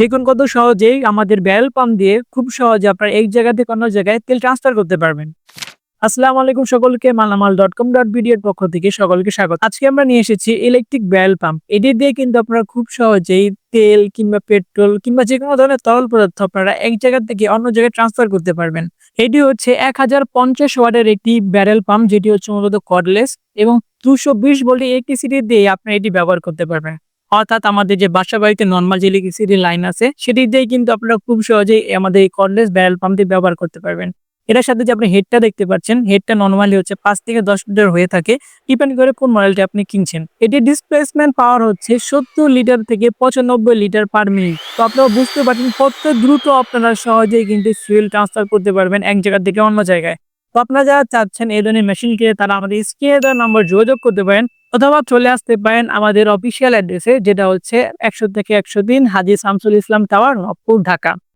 দেখুন কত সহজেই আমাদের ব্যারেল পাম্প দিয়ে খুব সহজে আপনার এক জায়গা থেকে অন্য জায়গায় তেল ট্রান্সফার করতে পারবেন। আসসালামু আলাইকুম সকলকে, মালামাল.com.bd এর পক্ষ থেকে সকলকে স্বাগত। আজকে আমরা নিয়ে এসেছি ইলেকট্রিক ব্যারেল পাম্প। এটি দিয়ে কিন্তু আপনারা খুব সহজেই তেল কিংবা পেট্রোল কিংবা যেকোনো ধরনের তরল পদার্থ আপনারা এক জায়গা থেকে অন্য জায়গায় ট্রান্সফার করতে পারবেন। এটি হচ্ছে 1050 ওয়াটের একটি ব্যারেল পাম্প, যেটি হচ্ছে মূলত কর্ডলেস এবং 220 ভোল্টের ইলেকট্রিসিটি দিয়ে আপনি এটি ব্যবহার করতে পারবেন। অর্থাৎ আমাদের যে বাসা বাড়িতে নরমাল যে ইলেকট্রিসিটি লাইন আছে সেটি দিয়েই কিন্তু আপনারা খুব সহজেই আমাদের এই কর্ডলেস ব্যারেল পাম্পটি ব্যবহার করতে পারবেন। এটার সাথে যে আপনি হেডটা দেখতে পাচ্ছেন, হেডটা নরমালি হচ্ছে 5 থেকে 10 লিটার হয়ে থাকে, ডিপেন্ড করে কোন মডেলটা আপনি কিনছেন। এটির ডিসপ্লেসমেন্ট পাওয়ার হচ্ছে 70 লিটার থেকে 95 লিটার পার মিনিট। তো আপনারা বুঝতে পারছেন কত দ্রুত আপনারা সহজেই কিন্তু ফুয়েল ট্রান্সফার করতে পারবেন এক জায়গা থেকে অন্য জায়গায়। তো আপনারা যারা চাচ্ছেন এই ধরনের মেশিন কিনে, তারা আমাদের স্ক্রিনে দেওয়া নাম্বার যোগাযোগ করতে পারেন অথবা চলে আসতে পারেন আমাদের অফিসিয়াল অ্যাড্রেসে, যেটা হচ্ছে 100 থেকে 103 হাজী শামসুল ইসলাম টাওয়ার, নবপুর, ঢাকা।